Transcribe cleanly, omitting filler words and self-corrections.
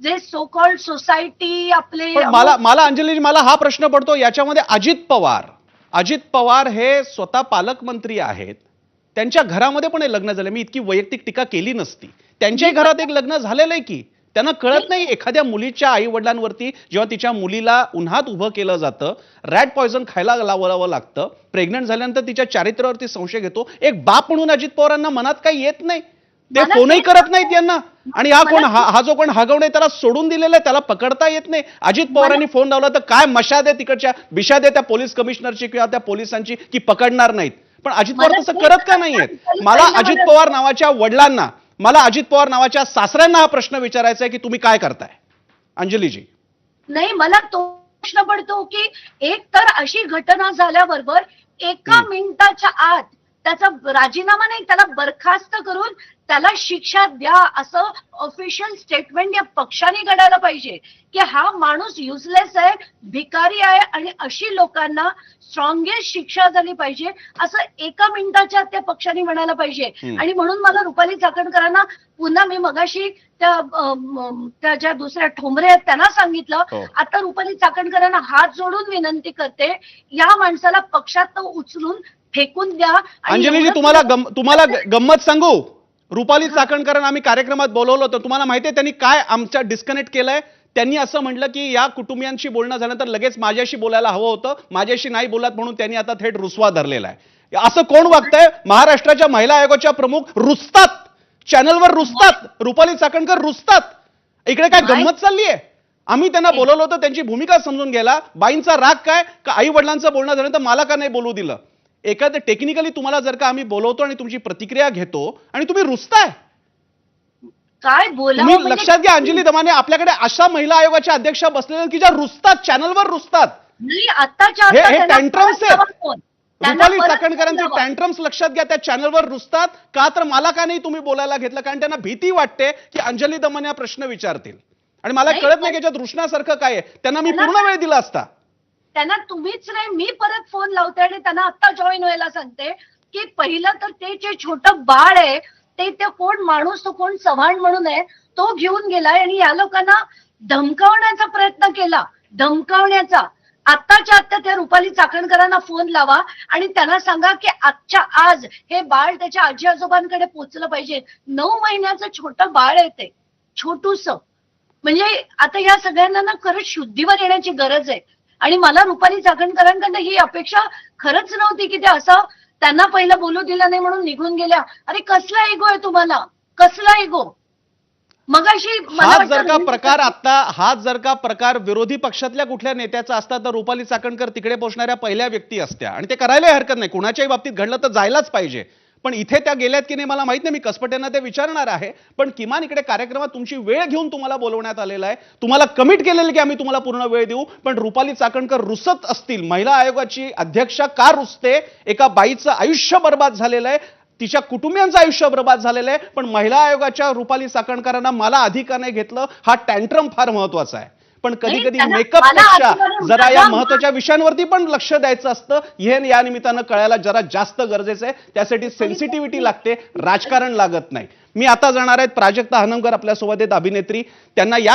जे so called society आपले पण मला अंजलीजी, मला हा प्रश्न पडतो याच्यामध्ये अजित पवार हे स्वतः पालकमंत्री आहेत. त्यांच्या घरामध्ये पण हे लग्न झाले. मी इतकी वैयक्तिक टीका केली नसती. त्यांच्याही घरात एक लग्न झालेलं आहे की. त्यांना कळत नाही एखाद्या मुलीच्या आई वडिलांवरती जेव्हा तिच्या मुलीला उन्हात उभं केलं जातं, रॅट पॉइझन खायला लावावं लागतं, प्रेग्नंट झाल्यानंतर तिच्या चारित्र्यावरती संशय घेतो, एक बाप म्हणून अजित पवारांना मनात काही येत नाही. ते फोनही करत नाहीत यांना. आणि हा जो कोण हगवणे त्याला सोडून दिलेला आहे, त्याला पकडता येत नाही. अजित पवारांनी फोन लावला तर काय मशाद आहे तिकडच्या, बिशाद आहे त्या पोलीस कमिशनरची किंवा त्या पोलिसांची की पकडणार नाहीत. पण अजित पवार तसं करत का नाहीयेत? मला अजित पवार नावाच्या वडिलांना, मला अजित पवार नावाच्या सासऱ्यांना हा प्रश्न विचारायचा आहे की तुम्ही काय करताय अंजलीजी? नाही, मला तो प्रश्न पडतो की एक तर अशी घटना झाल्याबरोबर एका मिनिटाच्या आत त्याचा राजीनामा नाही, त्याला बरखास्त करून त्याला शिक्षा द्या असं ऑफिशियल स्टेटमेंट या पक्षाने काढायला पाहिजे की हा माणूस युजलेस आहे, भिकारी आहे आणि अशी लोकांना स्ट्रॉंगेस्ट शिक्षा झाली पाहिजे असं एका मिनिटाच्या त्या पक्षाने म्हणायला पाहिजे. आणि म्हणून मला रुपाली चाकणकरांना पुन्हा, मी मगाशी त्या ज्या दुसऱ्या ठोंबरे आहेत त्यांना सांगितलं, आता रुपाली चाकणकरांना हात जोडून विनंती करते, या माणसाला पक्षात उचलून फेकून द्या. अंजलीजी, तुम्हाला गंमत सांगू, रुपाली चाकणकरांना आम्ही कार्यक्रमात बोलवलं होतं. तुम्हाला माहितीये त्यांनी काय आमच्या डिस्कनेक्ट केलंय? त्यांनी असं म्हटलं की या कुटुंबियांशी बोलणं झाल्यानंतर लगेच माझ्याशी बोलायला हवं होतं, माझ्याशी नाही बोलत म्हणून त्यांनी आता थेट रुसवा धरलेला आहे. असं कोण वागतंय? महाराष्ट्राच्या महिला आयोगाच्या प्रमुख रुसतात, चॅनलवर रुसतात, रुपाली चाकणकर रुसतात. इकडे काय गंमत चालली आहे? आम्ही त्यांना बोलवलं होतं त्यांची भूमिका समजून घ्यायला. बाईंचा राग काय का आई वडिलांचं बोलणं झाल्यानंतर मला का नाही बोलू दिलं? एखादं टेक्निकली तुम्हाला जर का आम्ही बोलवतो आणि तुमची प्रतिक्रिया घेतो आणि तुम्ही रुसताय, काय बोला? तुम्ही लक्षात घ्या अंजली दमाने, आपल्याकडे अशा महिला आयोगाच्या अध्यक्षा बसलेल्या की ज्या रुसतात, चॅनलवर रुसतात. नाही, आत्ताच्या हे टँट्रम्स आहेत. रुपाली चाकणकरांचे टँट्रम्स लक्षात घ्या. त्या चॅनलवर रुसतात का? तर मला का नाही तुम्ही बोलायला घेतलं? कारण त्यांना भीती वाटते की अंजली दमाने हा प्रश्न विचारतील. आणि मला कळत नाही की याच्यात रुसण्यासारखं काय आहे. त्यांना मी पूर्ण वेळ दिला असता. त्यांना तुम्हीच नाही, मी परत फोन लावते आणि त्यांना आता जॉईन व्हायला सांगते की पहिलं तर ते जे छोटं बाळ आहे ते कोण माणूस, तो कोण चव्हाण म्हणून आहे, तो घेऊन गेलाय आणि या लोकांना धमकावण्याचा प्रयत्न केला, धमकावण्याचा. आत्ताच्या आत्ता त्या रुपाली चाकणकरांना फोन लावा आणि त्यांना सांगा की आजच्या आज हे बाळ त्याच्या आजी आजोबांकडे पोहोचलं पाहिजे. 9 महिन्याचं छोटं बाळ आहे ते, छोटूस. म्हणजे आता या सगळ्यांना ना खरंच शुद्धीवर येण्याची गरज आहे. आणि मला रुपाली चाकणकरांकडनं ही अपेक्षा खरंच नव्हती की ते असं त्यांना पहिलं बोलू दिलं नाही म्हणून निघून गेल्या. अरे कसला इगो आहे तुम्हाला, कसला इगो? मगाशी हाच जर का प्रकार विरोधी पक्षातल्या कुठल्या नेत्याचा असता तर रुपाली चाकणकर तिकडे पोहोचणाऱ्या पहिल्या व्यक्ती असत्या आणि ते करायलाही हरकत नाही. कुणाच्याही बाबतीत घडलं तर जायलाच पाहिजे. पण इथे त्या गेल्यात की नाही मला माहित नाही, मी कसपट्यांना ते विचारणार आहे. पण किमान इकडे कार्यक्रमात तुमची वेळ घेऊन तुम्हाला बोलवण्यात आलेलं आहे, तुम्हाला कमिट केलेलं की आम्ही तुम्हाला पूर्ण वेळ देऊ. पण रुपाली चाकणकर रुसत असतील, महिला आयोगाची अध्यक्षा का रुसते? एका बाईचं आयुष्य बर्बाद झालेलं आहे, तिच्या कुटुंबियांचं आयुष्य बर्बाद झालेलं आहे, पण महिला आयोगाच्या रुपाली चाकणकरांना मला अधिकार नाही घेतलं, हा टँट्रम फार महत्वाचा आहे. पण कधी कधी मेकअपपेक्षा जरा या महत्वाच्या विषयांवरती पण लक्ष द्यायचं असतं, हे या निमित्तानं कळायला जरा जास्त गरजेचं आहे. त्यासाठी सेन्सिटिव्हिटी लागते, राजकारण लागत नाही. मी आता जाणार आहेत प्राजक्ता हनमकर आपल्यासोबत आहेत, अभिनेत्री. त्यांना या